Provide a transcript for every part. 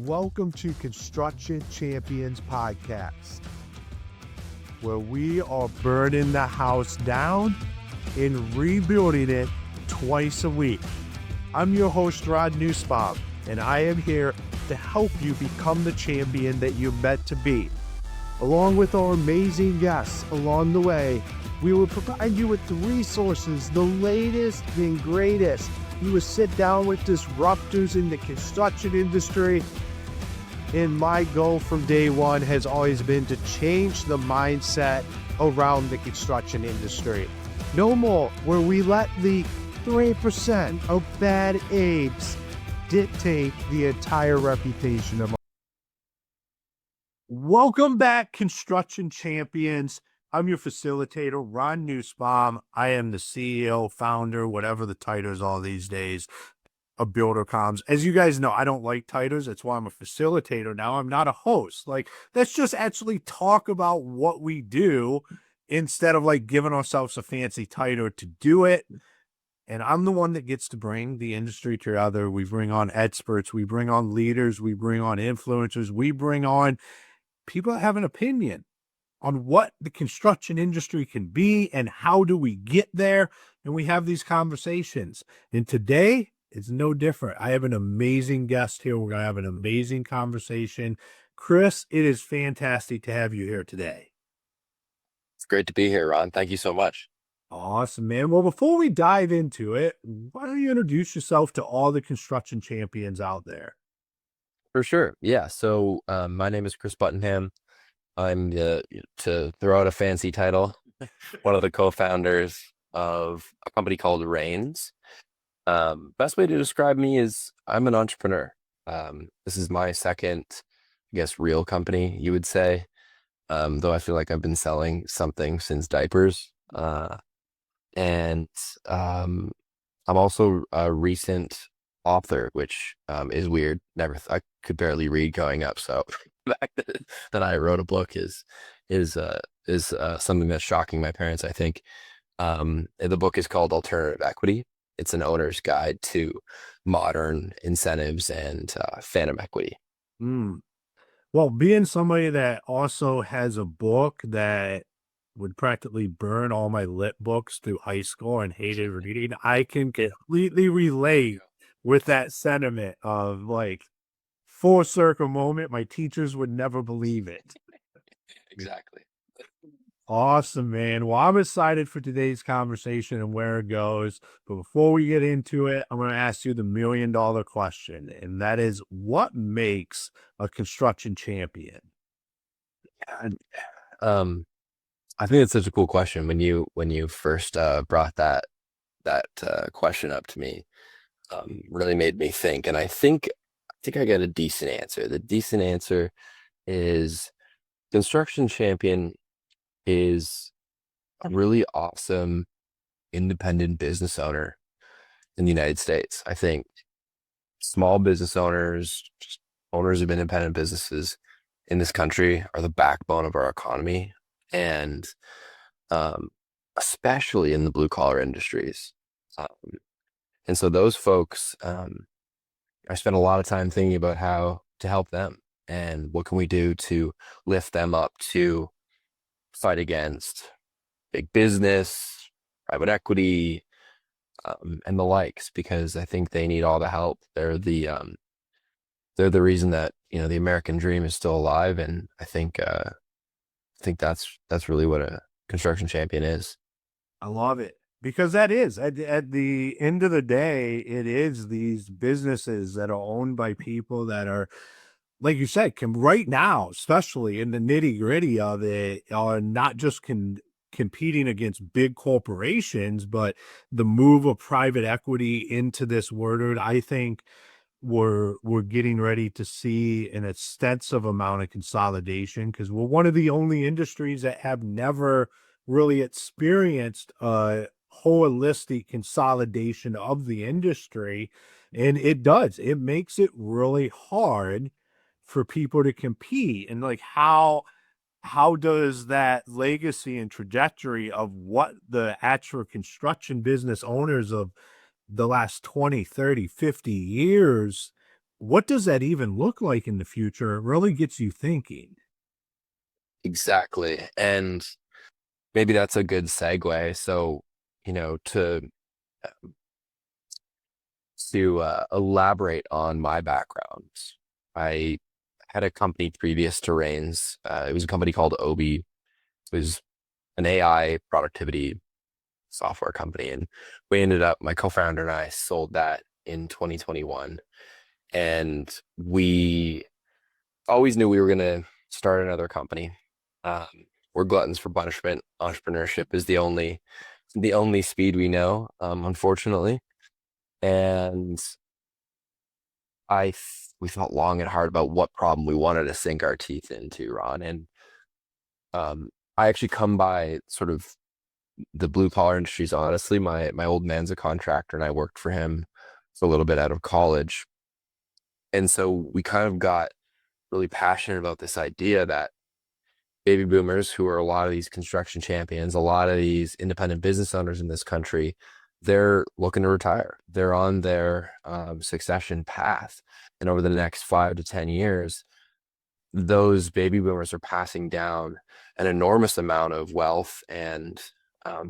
Welcome to Construction Champions Podcast, where we are burning the house down and rebuilding it twice a week. I'm your host, Ron Nussbaum, and I am here to help you become the champion that you're meant to be. Along with our amazing guests along the way, we will provide you with the resources, the latest and greatest. You will sit down with disruptors in the construction industry. And my goal from day one has always been to change the mindset around the construction industry. No more where we let the 3% of bad apes dictate the entire reputation of our. Welcome back, Construction Champions. I'm your facilitator, Ron Nussbaum. I am the CEO, founder, whatever the titles are these days, of BuilderComs. As you guys know, I don't like titles. That's why I'm a facilitator now. I'm not a host. Let's just actually talk about what we do instead of giving ourselves a fancy title to do it. And I'm the one that gets to bring the industry together. We bring on experts. We bring on leaders. We bring on influencers. We bring on people that have an opinion on what the construction industry can be and how do we get there. And we have these conversations. And today, it's no different. I have an amazing guest here. We're going to have an amazing conversation. Chris, it is fantastic to have you here today. It's great to be here, Ron. Thank you so much. Awesome, man. Well, before we dive into it, why don't you introduce yourself to all the construction champions out there? For sure. Yeah. So my name is Chris Buttenham. I'm, to throw out a fancy title, one of the co-founders of a company called Reins. Best way to describe me is I'm an entrepreneur. This is my second, I guess, real company, you would say. Though I feel like I've been selling something since diapers. And I'm also a recent author, which is weird. I could barely read growing up. So the fact that I wrote a book is something that's shocking my parents, I think. The book is called Alternative Equity. It's an owner's guide to modern incentives and phantom equity. Well, being somebody that also has a book that would practically burn all my lit books through high school and hated reading, I can completely relate with that sentiment of full circle moment. My teachers would never believe it. Exactly. Awesome, man. Well, I'm excited for today's conversation and where it goes. But before we get into it, I'm going to ask you the $1 million question. And that is, what makes a construction champion? I think it's such a cool question. When you first brought that question up to me, really made me think. And I think I got a decent answer. The decent answer is construction champion is a really awesome independent business owner in the United States. I think small business owners, just owners of independent businesses in this country are the backbone of our economy, and especially in the blue collar industries. And so those folks, I spent a lot of time thinking about how to help them and what can we do to lift them up to fight against big business, private equity, and the likes, because I think they need all the help. They're the reason that, the American dream is still alive. And I think that's really what a construction champion is. I love it, because that is at the end of the day, it is these businesses that are owned by people that are, like you said, can right now, especially in the nitty gritty of it, are not just competing against big corporations, but the move of private equity into this world. I think we're getting ready to see an extensive amount of consolidation, because we're one of the only industries that have never really experienced a holistic consolidation of the industry. And it makes it really hard for people to compete. And how does that legacy and trajectory of what the actual construction business owners of the last 20, 30, 50 years what does that even look like in the future? It really gets you thinking. Exactly. And maybe that's a good segue. So, to elaborate on my background, I had a company previous to Reins. It was a company called Obi. It was an AI productivity software company. And we ended up, my co-founder and I sold that in 2021. And we always knew we were going to start another company. Um, we're gluttons for punishment. Entrepreneurship is the only speed we know, unfortunately. And we thought long and hard about what problem we wanted to sink our teeth into, Ron. And I actually come by sort of the blue collar industries. Honestly, my old man's a contractor, and I worked for him for a little bit out of college. And so we kind of got really passionate about this idea that baby boomers, who are a lot of these construction champions, a lot of these independent business owners in this country, they're looking to retire. They're on their succession path. And over the next 5 to 10 years, those baby boomers are passing down an enormous amount of wealth and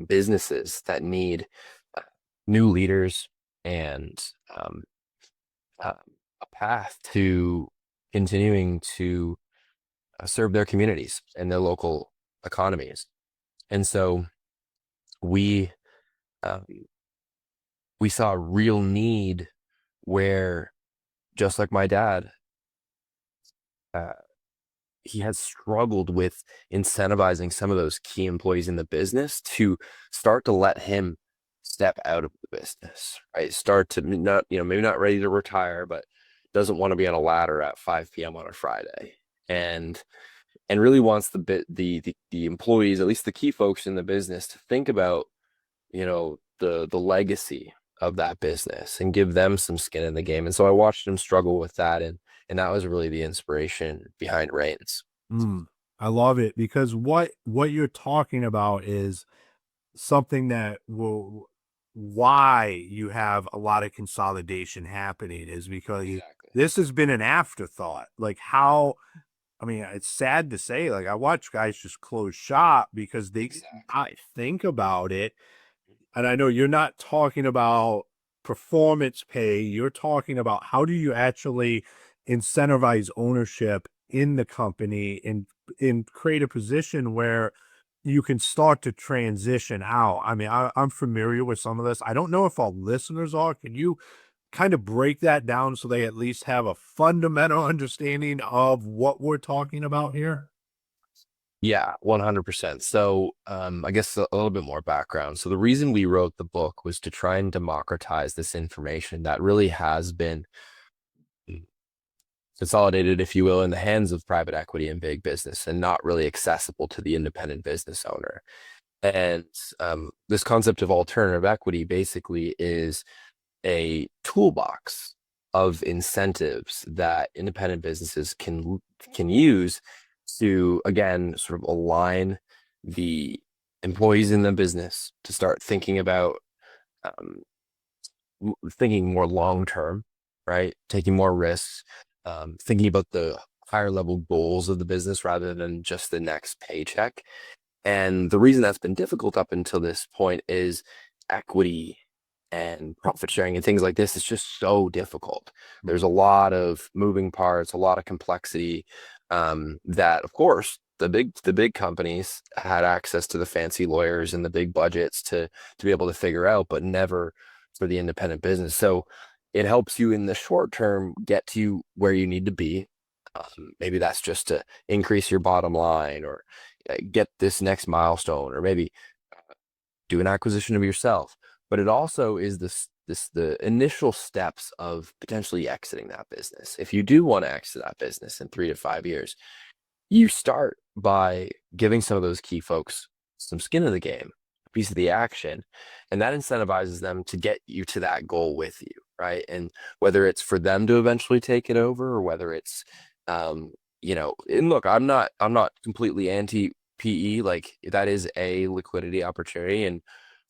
businesses that need uh, new leaders and uh, a path to continuing to serve their communities and their local economies. And so we um, we saw a real need where, just like my dad, uh, he has struggled with incentivizing some of those key employees in the business to start to let him step out of the business, right? Start to not, maybe not ready to retire, but doesn't want to be on a ladder at 5 p.m. on a Friday. And really wants the employees, at least the key folks in the business, to think about, the legacy of that business and give them some skin in the game. And so I watched him struggle with that, and that was really the inspiration behind Reins. Mm, I love it because what you're talking about is something that will why you have a lot of consolidation happening is because Exactly. this has been an afterthought. Like how I mean, it's sad to say, like I watch guys just close shop because they Exactly. I think about it. And I know you're not talking about performance pay, you're talking about how do you actually incentivize ownership in the company and create a position where you can start to transition out. I mean, I'm familiar with some of this. I don't know if all listeners are. Can you kind of break that down so they at least have a fundamental understanding of what we're talking about here? Yeah, 100%. So, I guess a little bit more background. So, the reason we wrote the book was to try and democratize this information that really has been consolidated, if you will, in the hands of private equity and big business and not really accessible to the independent business owner. And this concept of alternative equity basically is a toolbox of incentives that independent businesses can use to, again, sort of align the employees in the business to start thinking about um, thinking more long term, right? Taking more risks, thinking about the higher level goals of the business rather than just the next paycheck. And the reason that's been difficult up until this point is equity and profit sharing and things like this is just so difficult. There's a lot of moving parts, a lot of complexity, that of course the big companies had access to the fancy lawyers and the big budgets to be able to figure out, but never for the independent business. So it helps you in the short term get to where you need to be. Maybe that's just to increase your bottom line or get this next milestone, or maybe do an acquisition of yourself. But it also is the initial steps of potentially exiting that business. If you do want to exit that business in 3 to 5 years, you start by giving some of those key folks some skin in the game, a piece of the action, and that incentivizes them to get you to that goal with you, right? And whether it's for them to eventually take it over, or whether it's, and look, I'm not completely anti PE. Like that is a liquidity opportunity, and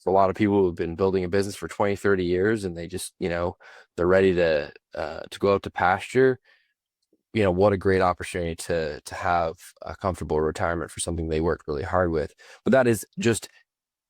a lot of people who've been building a business for 20, 30 years and they just, they're ready to go out to pasture. What a great opportunity to have a comfortable retirement for something they worked really hard with. But that is just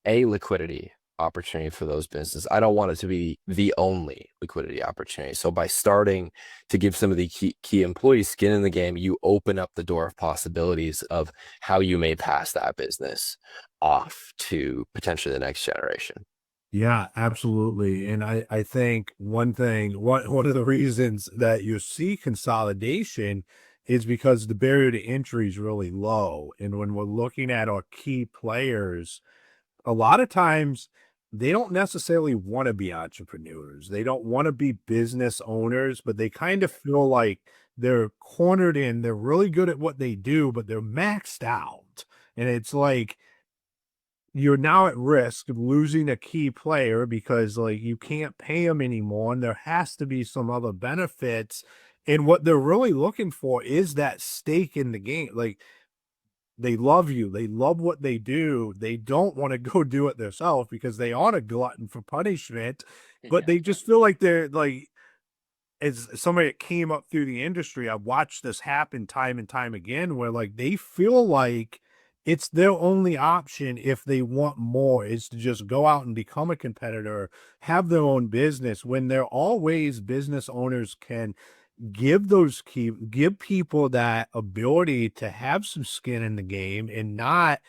a liquidity opportunity for those businesses. I don't want it to be the only liquidity opportunity. So by starting to give some of the key employees skin in the game, you open up the door of possibilities of how you may pass that business off to potentially the next generation. Yeah, absolutely. And I think one of the reasons that you see consolidation is because the barrier to entry is really low. And when we're looking at our key players, a lot of times they don't necessarily want to be entrepreneurs. They don't want to be business owners, but they kind of feel like they're cornered in. They're really good at what they do, but they're maxed out. And it's like you're now at risk of losing a key player because like you can't pay them anymore and there has to be some other benefits. And what they're really looking for is that stake in the game. Like they love you. They love what they do. They don't want to go do it themselves because they aren't a glutton for punishment, but Yeah. they just feel like they're like, as somebody that came up through the industry, I've watched this happen time and time again where like they feel like it's their only option if they want more is to just go out and become a competitor, have their own business when there are always business owners can give people that ability to have some skin in the game and not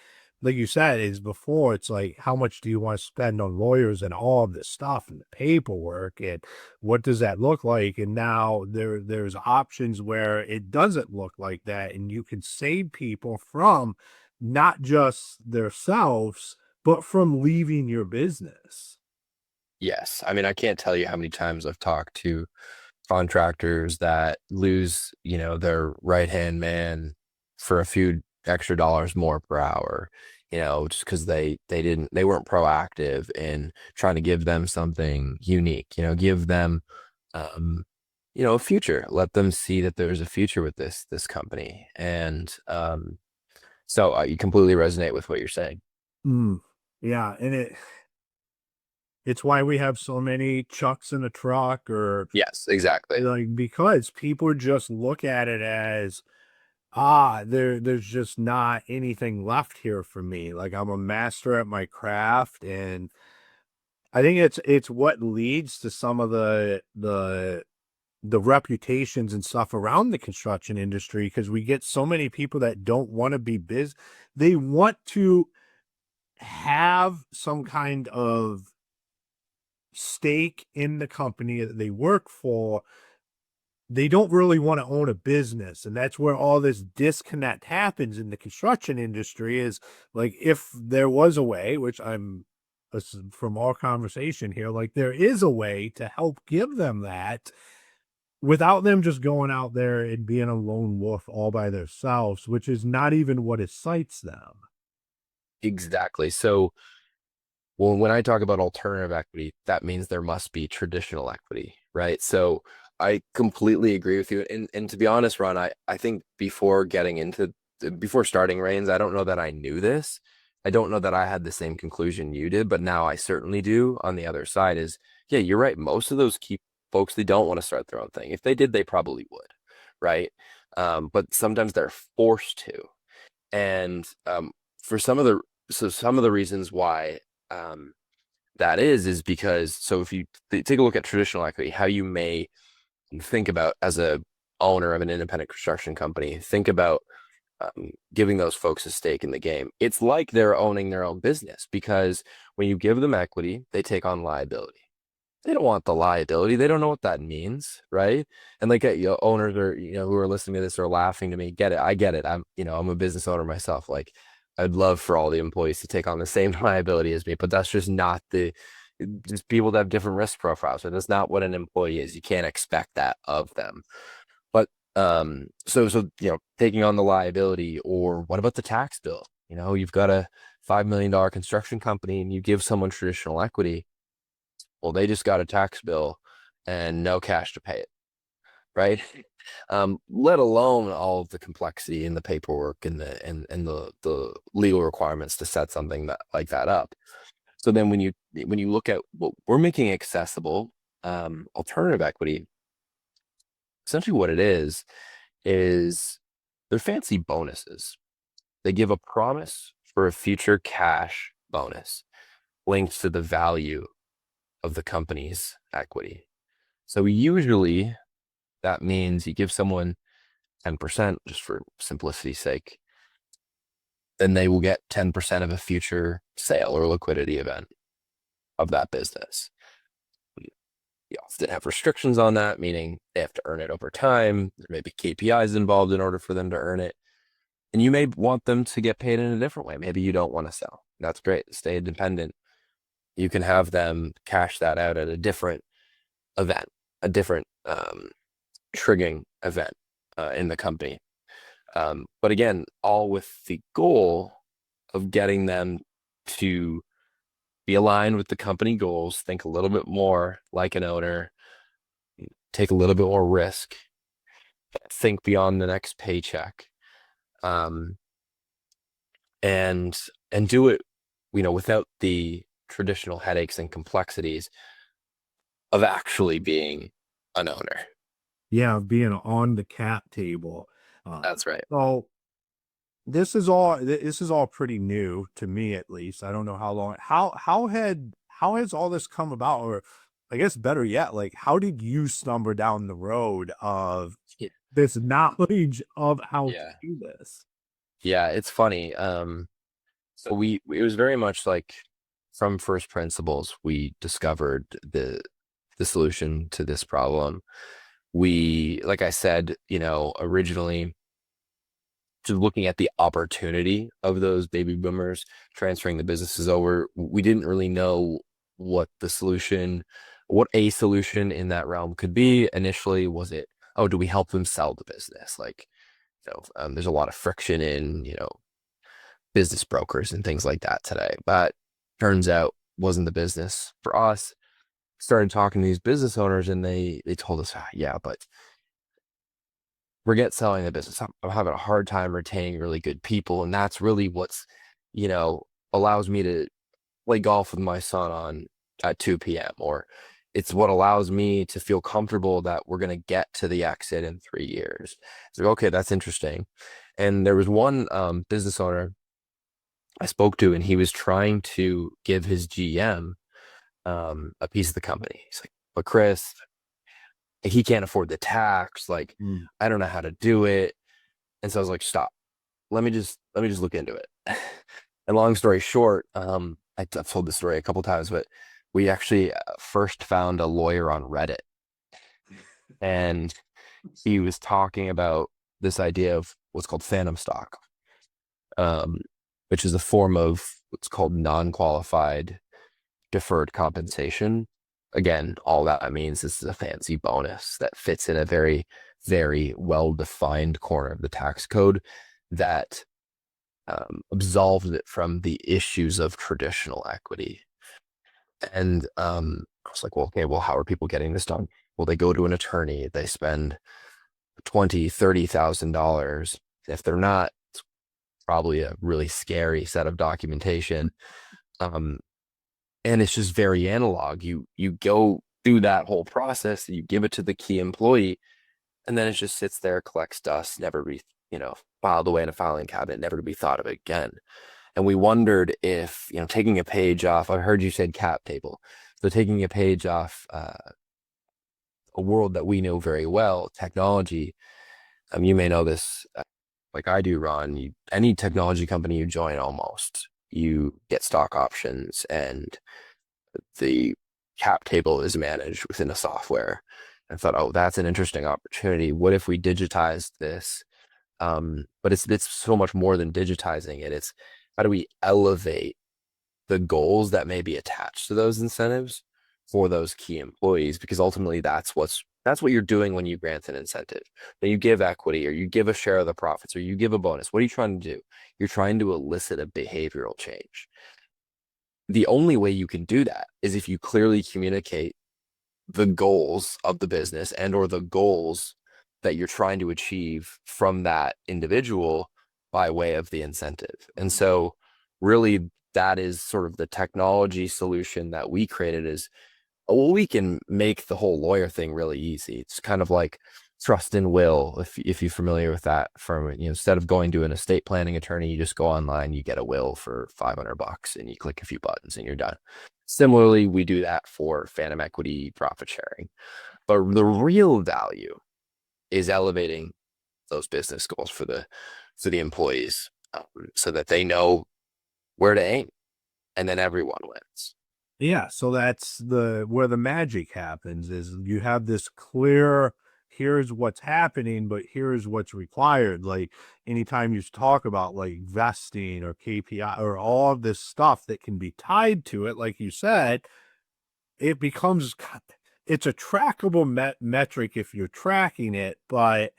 like you said is before it's like how much do you want to spend on lawyers and all of this stuff and the paperwork and what does that look like, and now there's options where it doesn't look like that and you can save people from not just themselves but from leaving your business. Yes. I mean, I can't tell you how many times I've talked to contractors that lose, their right hand man for a few extra dollars more per hour, just because they weren't proactive in trying to give them something unique, give them um, a future, let them see that there's a future with this company. And so you completely resonate with what you're saying. Mm. Yeah, and it's why we have so many chucks in the truck or Yes, exactly. like because people just look at it as there's just not anything left here for me. Like I'm a master at my craft, and I think it's what leads to some of the reputations and stuff around the construction industry because we get so many people that don't want to be they want to have some kind of stake in the company that they work for. They don't really want to own a business, and that's where all this disconnect happens in the construction industry is like if there was a way, which from our conversation here, like there is a way to help give them that without them just going out there and being a lone wolf all by themselves, which is not even what excites them. Exactly. So, well, when I talk about alternative equity, that means there must be traditional equity, right? So I completely agree with you. And to be honest, Ron, I think before starting Reins, I don't know that I knew this. I don't know that I had the same conclusion you did, but now I certainly do on the other side is, yeah, you're right. Most of those key folks, they don't want to start their own thing. If they did, they probably would, right? But sometimes they're forced to. And for some of the reasons why um, that is because so if you take a look at traditional equity, how you may think about as a owner of an independent construction company, think about giving those folks a stake in the game. It's like they're owning their own business because when you give them equity, they take on liability. They don't want the liability. They don't know what that means, right? And like owners are, who are listening to this are laughing to me. Get it? I get it. I'm a business owner myself. Like, I'd love for all the employees to take on the same liability as me, but that's just not just people that have different risk profiles. So that's not what an employee is. You can't expect that of them. But so taking on the liability, or what about the tax bill? You've got a $5 million construction company and you give someone traditional equity, well, they just got a tax bill and no cash to pay it, right? Let alone all of the complexity in the paperwork and the legal requirements to set something like that up. So then when you look at what we're making accessible, alternative equity, essentially what it is they're fancy bonuses. They give a promise for a future cash bonus linked to the value of the company's equity. So usually that means you give someone 10%, just for simplicity's sake, then they will get 10% of a future sale or liquidity event of that business. You often have restrictions on that, meaning they have to earn it over time. There may be KPIs involved in order for them to earn it. And you may want them to get paid in a different way. Maybe you don't want to sell. That's great. Stay independent. You can have them cash that out at a different event, a different triggering event in the company. But again, all with the goal of getting them to be aligned with the company goals, think a little bit more like an owner, take a little bit more risk, think beyond the next paycheck, um, and do it, without the traditional headaches and complexities of actually being an owner. Yeah, being on the cap table. That's right. So this is all pretty new to me, at least. I don't know how long. How has all this come about, or I guess better yet, like how did you stumble down the road of Yeah. this knowledge of how to Yeah. do this? Yeah, it's funny. So it was very much like from first principles, we discovered the solution to this problem. We, like I said, originally just looking at the opportunity of those baby boomers transferring the businesses over, we didn't really know what what a solution in that realm could be. Initially, was it, oh, do we help them sell the business? Like, there's a lot of friction in, business brokers and things like that today. But turns out wasn't the business for us. Started talking to these business owners and they told us, yeah, but forget selling the business. I'm having a hard time retaining really good people. And that's really what's, you know, allows me to play golf with my son on at 2 p.m. or it's what allows me to feel comfortable that we're going to get to the exit in 3 years. It's like, okay, that's interesting. And there was one business owner I spoke to, and he was trying to give his GM a piece of the company. He's like, but Chris, he can't afford the tax. Like, Mm. I don't know how to do it. And so I was like, stop. Let me just look into it. And long story short, I've told this story a couple times, but we actually first found a lawyer on Reddit, and he was talking about this idea of what's called phantom stock, um, which is a form of what's called non-qualified deferred compensation. Again, all that means this is a fancy bonus that fits in a very, very well-defined corner of the tax code that absolves it from the issues of traditional equity. And I was like, well, okay, well, how are people getting this done? Well, they go to an attorney, they spend $20,000, $30,000. If they're not, it's probably a really scary set of documentation. Um, and it's just very analog. You go through that whole process, you give it to the key employee, and then it just sits there, collects dust, never be, filed away in a filing cabinet, never to be thought of again. And we wondered if, taking a page off, I heard you said cap table. So taking a page off a world that we know very well, technology. You may know this like I do, Ron. Any technology company you join, almost, you get stock options, and the cap table is managed within a software. I thought, oh, that's an interesting opportunity. What if we digitized this? But it's so much more than digitizing it. It's how do we elevate the goals that may be attached to those incentives for those key employees? Because ultimately that's what you're doing when you grant an incentive. Then you give equity, or you give a share of the profits, or you give a bonus. What are you trying to do? You're trying to elicit a behavioral change. The only way you can do that is if you clearly communicate the goals of the business and or the goals that you're trying to achieve from that individual by way of the incentive. And so really that is sort of the technology solution that we created is, well, we can make the whole lawyer thing really easy. It's kind of like trust and will, if you're familiar with that firm. Instead of going to an estate planning attorney, you just go online, you get a will for $500 and you click a few buttons and you're done. Similarly, we do that for phantom equity profit sharing. But the real value is elevating those business goals for the employees, so that they know where to aim, and then everyone wins. Yeah, so that's the where the magic happens is you have this clear here's what's happening, but here's what's required. Like anytime you talk about like vesting or KPI or all of this stuff that can be tied to it, like you said, it becomes it's a trackable metric if you're tracking it, but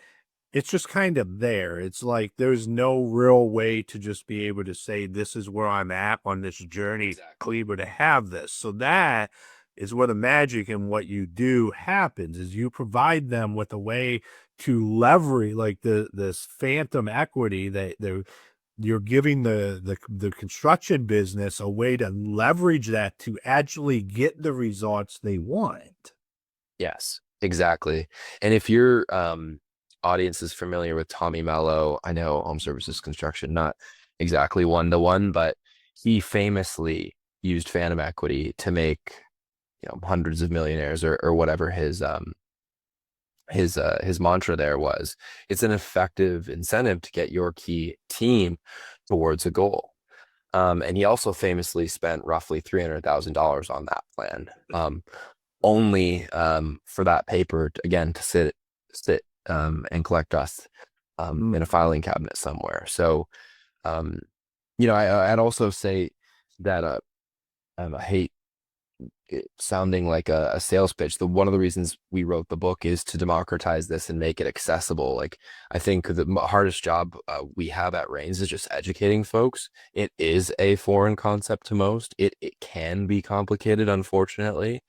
it's just kind of there. It's like there's no real way to just be able to say this is where I'm at on this journey, Exactly. Cleaver, to have this. So that is where the magic in what you do happens is you provide them with a way to leverage like this phantom equity that you're giving the construction business a way to leverage that to actually get the results they want. Yes, exactly. And if your audience is familiar with Tommy Mello, I know home services construction, not exactly one to one, but he famously used phantom equity to make, hundreds of millionaires, or whatever his mantra there was. It's an effective incentive to get your key team towards a goal. And he also famously spent roughly $300,000 on that plan. Only for that paper again to sit and collect dust in a filing cabinet somewhere. So I'd also say that I hate it sounding like a sales pitch. One of the reasons we wrote the book is to democratize this and make it accessible. Like, I think the hardest job we have at Reins is just educating folks. It is a foreign concept to most. It can be complicated, unfortunately,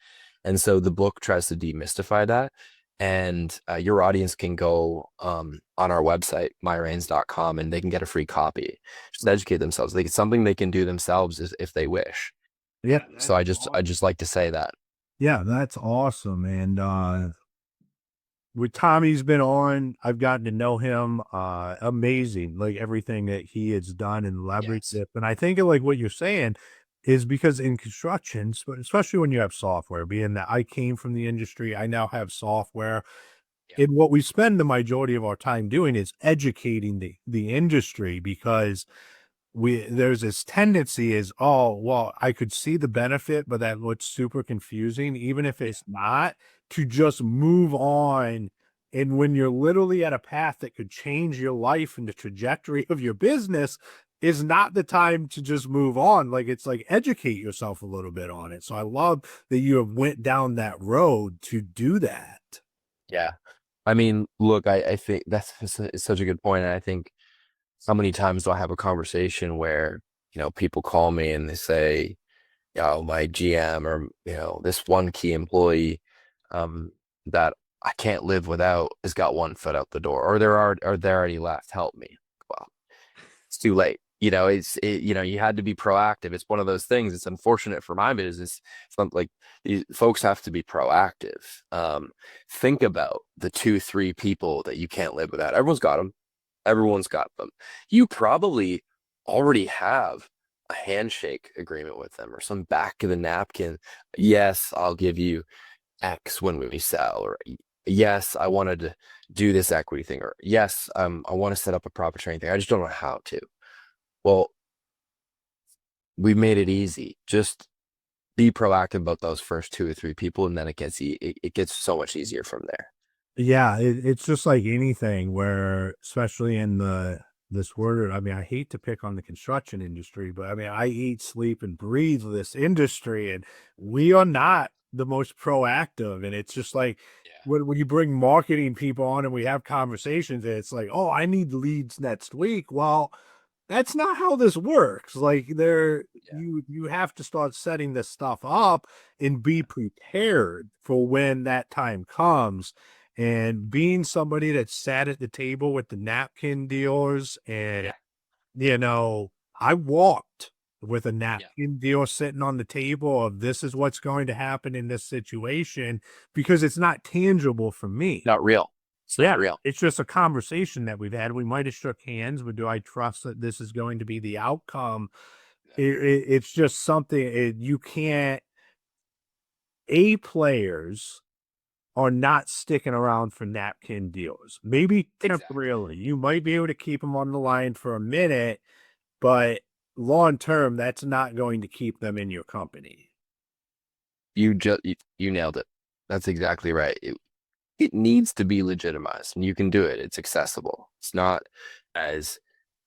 and so the book tries to demystify that. And your audience can go on our website, myreins.com, and they can get a free copy. Just educate themselves. Like, it's something they can do themselves if they wish. Yeah, So I just like to say that. yeah, that's awesome. And with Tommy's been on, I've gotten to know him. Amazing, like everything that he has done and leveraged Yes. it. And I think like what you're saying is because in construction, especially when you have software, being that I came from the industry, I now have software. Yeah. And what we spend the majority of our time doing is educating the industry because there's this tendency is, oh, well, I could see the benefit, but that looks super confusing, even if Yeah. it's not, to just move on. And when you're literally at a path that could change your life and the trajectory of your business, is not the time to just move on. Like it's like educate yourself a little bit on it. So I love that you have went down that road to do that. Yeah. I mean, look, I think that's it's such a good point. And I think, how many times do I have a conversation where, people call me and they say, my GM, or, this one key employee that I can't live without has got one foot out the door, or they're already left. Help me. Well, it's too late. You had to be proactive. It's one of those things. It's unfortunate for my business. It's not like these folks have to be proactive. Think about the 2, 3 people that you can't live without. Everyone's got them. Everyone's got them. You probably already have a handshake agreement with them, or some back of the napkin. Yes, I'll give you X when we sell, or yes, I wanted to do this equity thing, or yes, I want to set up a profit sharing thing. I just don't know how to. Well, we made it easy. Just be proactive about those first 2 or 3 people, and then it gets so much easier from there. Yeah, it's just like anything where, especially in this word, I mean, I hate to pick on the construction industry, but I mean, I eat, sleep, and breathe this industry, and we are not the most proactive. And it's just like Yeah. when you bring marketing people on and we have conversations, and it's like, oh, I need leads next week. Well, that's not how this works. Like Yeah. you have to start setting this stuff up and be prepared for when that time comes. And being somebody that sat at the table with the napkin dealers and Yeah. I walked with a Yeah. napkin deal sitting on the table of this is what's going to happen in this situation because it's not tangible for me. Not real. It's not Yeah, real. it's just a conversation that we've had. We might have shook hands, but do I trust that this is going to be the outcome? It's just something you can't. A players are not sticking around for napkin deals. Maybe Exactly. temporarily, you might be able to keep them on the line for a minute, but long term, that's not going to keep them in your company. You nailed it. That's exactly right. It needs to be legitimized, and you can do it. It's accessible. It's not as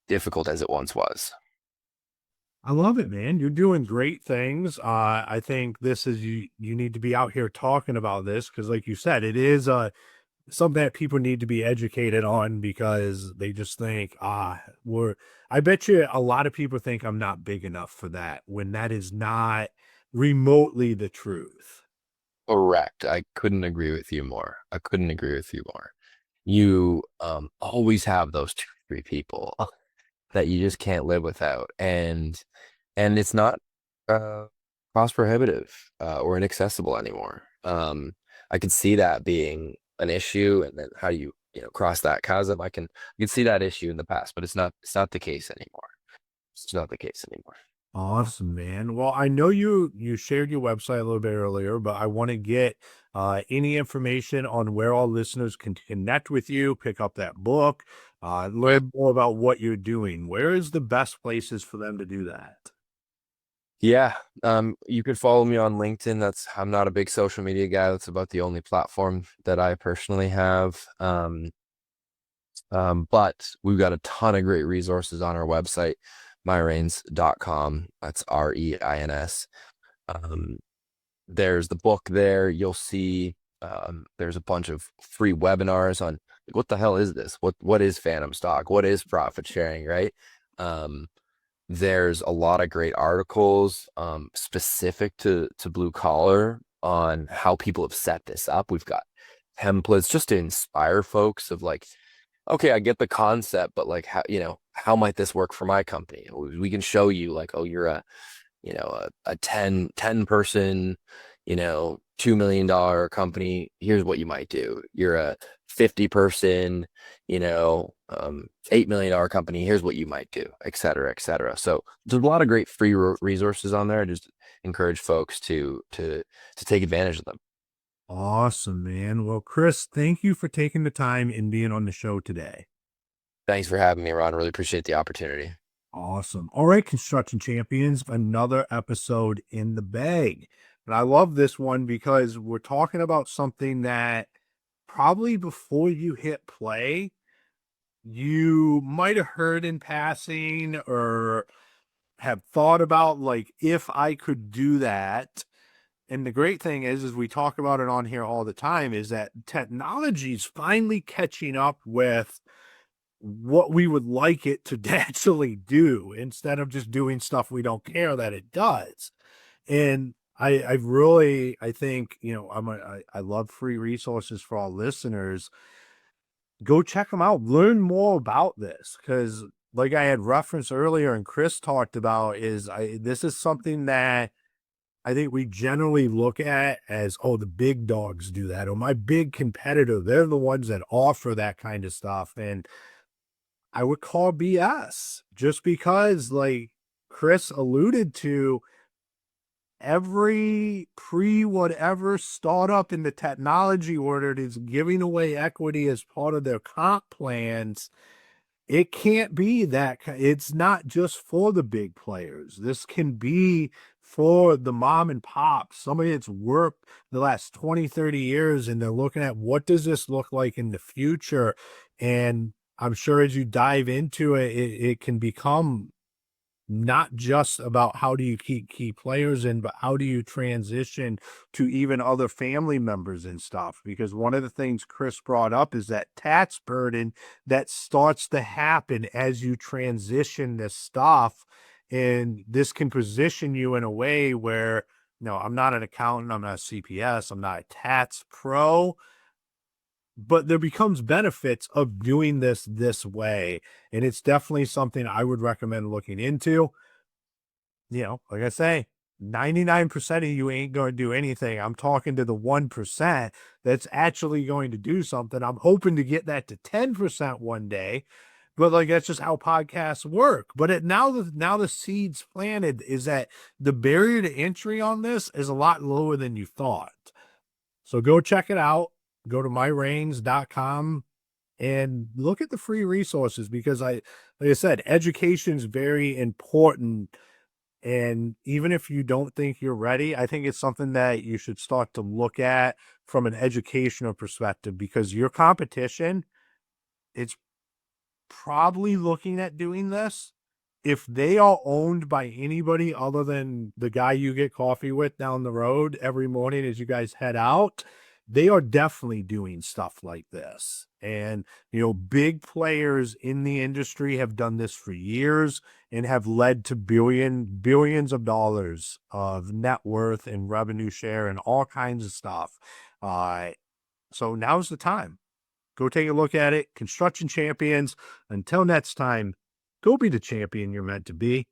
difficult as it once was. I love it, man. You're doing great things. I think this is you need to be out here talking about this because, like you said, it is something that people need to be educated on because they just think, we're I bet you a lot of people think I'm not big enough for that when that is not remotely the truth. Correct. I couldn't agree with you more. I couldn't agree with you more. You always have those two, three people that you just can't live without, and it's not uh cost prohibitive or inaccessible anymore. I could see that being an issue, and then how do you cross that chasm? I can see that issue in the past, but it's not the case anymore. It's not the case anymore. Awesome, man. Well, I know you shared your website a little bit earlier, but I want to get any information on where all listeners can connect with you, pick up that book, Yeah. learn more about what you're doing. Where is the best places for them to do that? Yeah. You could follow me on LinkedIn. I'm not a big social media guy. That's about the only platform that I personally have. But we've got a ton of great resources on our website, myreins.com. That's Reins. Um, there's the book there. You'll see there's a bunch of free webinars on like, what the hell is this? What is phantom stock? What is profit sharing, right? Um, there's a lot of great articles specific to blue collar on how people have set this up. We've got templates just to inspire folks of like, okay, I get the concept, but like how might this work for my company? We can show you like, oh, you're a 10 person, $2 million company. Here's what you might do. You're a 50 person, $8 million company. Here's what you might do, et cetera, et cetera. So there's a lot of great free resources on there. I just encourage folks to take advantage of them. Awesome, man. Well, Chris, thank you for taking the time and being on the show today. Thanks for having me, Ron. Really appreciate the opportunity. Awesome. All right, construction champions, another episode in the bag. And I love this one because we're talking about something that probably before you hit play, you might have heard in passing or have thought about like if I could do that. And the great thing is we talk about it on here all the time is that technology is finally catching up with what we would like it to actually do instead of just doing stuff we don't care that it does. And I think, I love free resources for all listeners. Go check them out. Learn more about this because, like I had referenced earlier, and Chris talked about, this is something that I think we generally look at as, oh, the big dogs do that, or my big competitor, they're the ones that offer that kind of stuff. And I would call BS just because, like Chris alluded to, every pre whatever startup in the technology world is giving away equity as part of their comp plans. It can't be that. It's not just for the big players. This can be for the mom and pop, somebody that's worked the last 20, 30 years, and they're looking at what does this look like in the future. And I'm sure as you dive into it, it can become not just about how do you keep key players in, but how do you transition to even other family members and stuff? Because one of the things Chris brought up is that tax burden that starts to happen as you transition this stuff. And this can position you in a way where, no, I'm not an accountant, I'm not a CPS, I'm not a tax pro, but there becomes benefits of doing this way. And it's definitely something I would recommend looking into. like I say, 99% of you ain't going to do anything. I'm talking to the 1% that's actually going to do something. I'm hoping to get that to 10% one day, but like that's just how podcasts work. But now the seeds planted is that the barrier to entry on this is a lot lower than you thought. So go check it out. Go to myreins.com and look at the free resources because like I said, education is very important. And even if you don't think you're ready, I think it's something that you should start to look at from an educational perspective because your competition, it's probably looking at doing this. If they are owned by anybody other than the guy you get coffee with down the road every morning as you guys head out, they are definitely doing stuff like this. And, big players in the industry have done this for years and have led to billions of dollars of net worth and revenue share and all kinds of stuff. So now's the time. Go take a look at it. Construction champions. Until next time, go be the champion you're meant to be.